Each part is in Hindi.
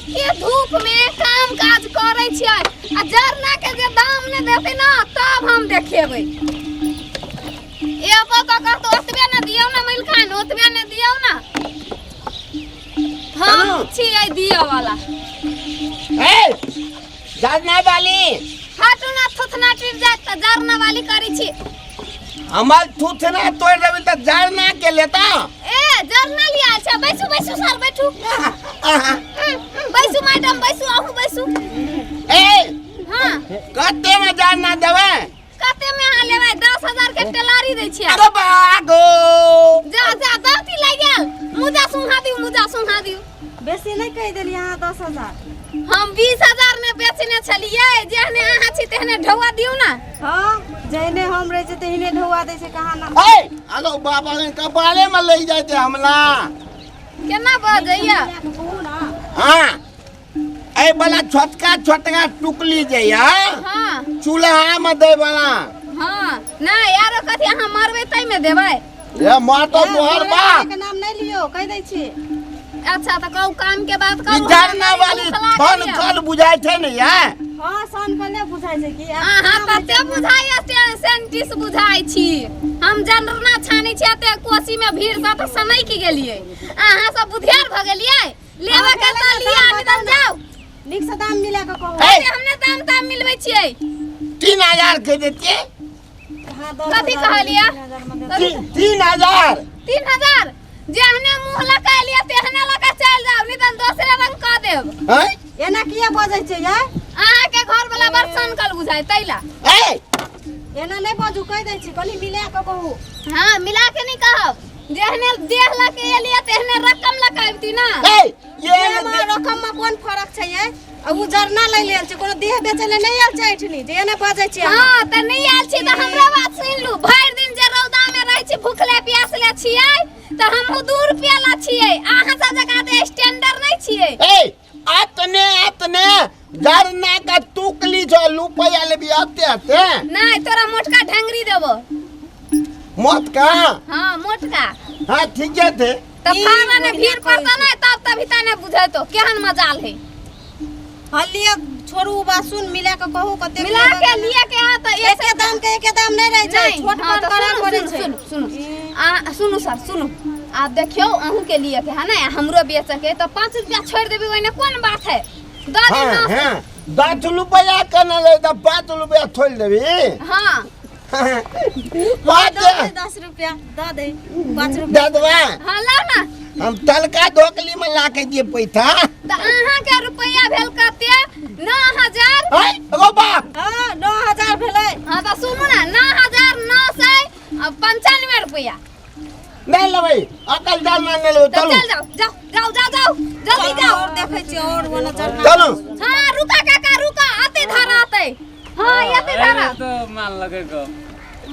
एके धूप में काम काज करे छियै आ जरना के जे दाम ने देते ना तब हम देखेबै। ए तो कहतो ओतबे न दियौ ना मिल खान ओतबे न दियौ ना हम छियै दियो वाला। ए जरना वाली हाटू ना थुथना टिप जात त जरना वाली करी छी। हमर थुथना तोड़ देबे त जरना के लेता। ए जरना लिया अच्छा बैसू बैसू सर बैठू। बैसू मैडम बैसू आहू बैसू। ए हां कते में जरना देबे? कते में आ लेबै 10,000 के टेलारी दै छी। अरे बागो जा जा दाती लाग गेल मुजा सुंघा दियौ। बेसी नहीं कह देली यहाँ 10,000 हम 20,000 में बेचने छलिए जेहने अहाँ छी तेहने ढौआ दियौ ना। हाँ जहने हम रहे छै तेहने ढौआ दै छै कहाँ ना। ए आलो बाबा के कपाले में ले जाय छै हमला केना बजैया। हां ए वाला छोटका टुकली जे या हां चूल्हा में दे वाला। हां ना यार कथि अहाँ मारबै तै में देबै। ये मातो तोहर बाप के नाम नहीं लियो कह दै छी। अच्छा त कहू काम के बात करू। जरना वाली फोन कल बुझाय छै ने या। हां सन कले बुझाय छै कि अहाँ कते बुझाइया सेंटिस बुझाइ छी। हम जरना छानी छी ते कोसी में भीड़ स त समय की गेलिए अहाँ सब बुधियार भ गेलिए लेबे के त लिया निकल जाओ। निक से दाम मिला के कहू। अरे हमने दाम मिलबै छियै 3,000 के देतिए। हां कथि कहलिया 3,000 3,000 जेहने मुंह लगा लिया तेहने लगा चल जाओ नहीं त दूसरे रंग क देब। हैं एना किया बजै छै ये? अहाँ के घर वाला बर्तन कल बुझाय तैला। ए एना नहीं बाजू कह दै छी कनी मिला के कहू। हां मिला के नहीं कहब जेहने देह लगे एलिया तेहने रकम लगाबती ना। ए ये रकम में कोन फरक छै ये? अब उ जरना ले लेल छै कोनो देह बेचे ले नहीं आल छै एठनी जे एना बाजै छै। हां त नहीं आल छी त हमरा बात सुन लू भर दिन जे रौदा में रहै छी भूखले प्यासले छियै त हम 2 रुपया ला छियै अहाँ सब जगह दे स्टैंडर्ड नहीं छियै। ए अतने जरना का टुकली जो रुपया लेबी अते नहीं तोरा मोटका ढंगरी देबो। मत का हां मोटका हां ठीक है थे त फारा ने भीड़ पड़ता नहीं तभी तने बुझै तो केहन मजाल है। हलिया छोड़ू बात सुन मिला के कहू कते मिला के लिए के हां त एके दाम नहीं रह छै छोट बड़ करा पड़े छै। सुनु सर सुनु आप देखियो अहू के लिए के है ना हमरो बेच के तो 5 रुपया छोड़ देबे ओने कोन बात है। द दे ना हां 10 रुपया कना ले त 5 रुपया छोड़ देबी। हां बात 10 रुपया द दे 5 रुपया ददवा हां ला ना हम तलका ढोकली में ला के दिए पैसा त अहाँ के रुपया भेल कते 9,000। है एगो बाप हां 9,000 भेलै। हां त सुनु ना 9,995 रुपया नहीं लेबै अकल डाल ना ले तो चलो चल जाओ जल्दी जाओ और देखै छी और वाला जरना चलो। हां रुका काका रुका आते धारा आते। हां आते धारा तो मान लगे को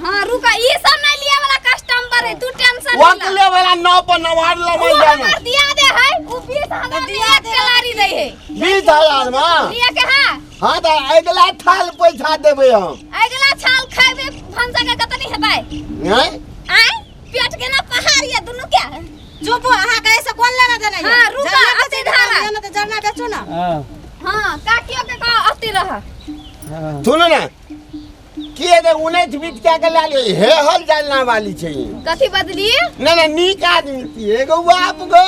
हां रुका ये सब नहीं लिया वाला कस्टमर है तू टेंशन नहीं वकले वाला 9 पर नवार लमई ले जाना हमर दिया दे है उ 20,000 दिया टेलारी दे है 20,000 में लिया के हां हां त अगला थाल पैसा देबे हम अगला छाल खाबे भंसा के कतनी हेबै हैं आय पेट के ना पहाड़ ये दोनों क्या है जो वो अहाँ के ऐसे कौन लेना देना है? हां रुका आते धारा ना तो जरना बेचो ना। हां काकियो के कह आते रह सुनो ना किए दे 19-20 के लाली हे हल जानना वाली छै कथि बदलिए ना नीक आदमी छी एगो बाप गो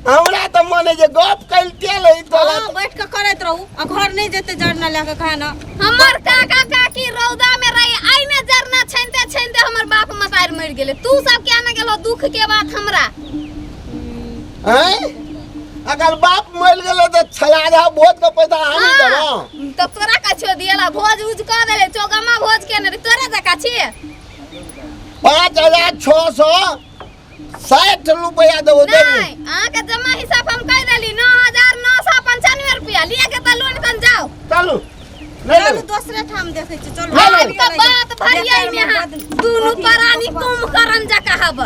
हमरा त मने जे गप कैल तेल है तो हां बैठ के करत रहू आ घर नहीं जेते जरना लेके खाए ना। हमर काका काकी रौदा में रही आइने जरना छनते हमर बाप मतार मर गेले तू सब क्या न गेलो दुख के बात हमरा हैं अगर बाप मर गेलो त छलाधा भोज के पैसा हामी देबो तो तोरा कछो दियला भोज उज क देले चौगमा भोज के न तोरा जका छी 5,660 रुपया देबो नहीं आ के जमा हिसाब हम कह देली 9,995 रुपया लिए के त लोन कन जाओ चलो चलो दूसरे ठाम देखे छी चलो। हम तो बात भरियै में हां दुनु परानी कुंभकर्ण जका हब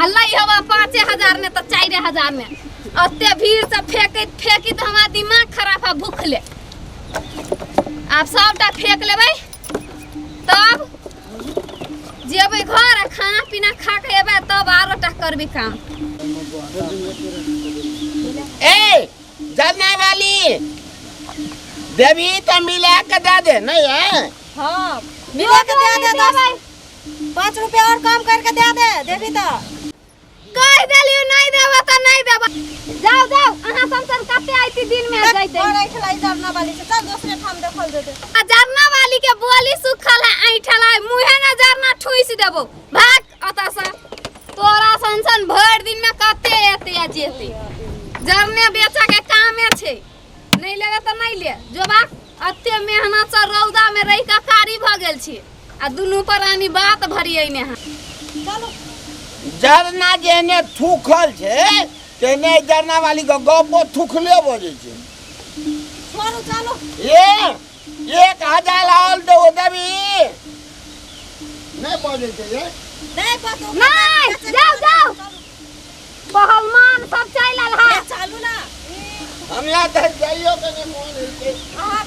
अल्लाह हवा 5,000 ने तो 4,000 में अते भीड़ से फेंकी तो हमारा दिमाग खराब है भूखले आप सबटा फेंक लेबै तब जेबै घर खाना पीना खा के एबै तब आरो टा करबी काम। ए जरना वाली देवी तो मिला के दे दे नहीं है। हाँ मिला के दे दे 5 रुपया और कम करके दे दे देवी तो कह देलियो नहीं देबा त नहीं देबा। जाओ जाओ अहाँ संसन कते आइती दिन में जइते। और ऐठला जरना वाली से चल दूसरे ठाम देखल देते। आ जरना वाली के बोली सुखल है ऐठल है मुहे ना जरना ठुइस देबो भाग अता से। तोरा संसन भर दिन में कते एते आ जेते जरने बेचा के कामे छे नहीं लेबे त नहीं ले जो बा अते मेहनत से रौदा में रह के कारी भ गेल छी आ दुनू प्राणी बात भरियै ने। चलो जरना जेने थूखल छे तेने जरना वाली को गपो थूखले बजे छे। छोड़ो चलो ये 1000 लाल दो देवी नहीं बजे छे ये नहीं पतो नहीं जाओ जाओ पहलवान सब चल आल है। चालू ना हम यहाँ तक जाइयो के नहीं मोन है। हां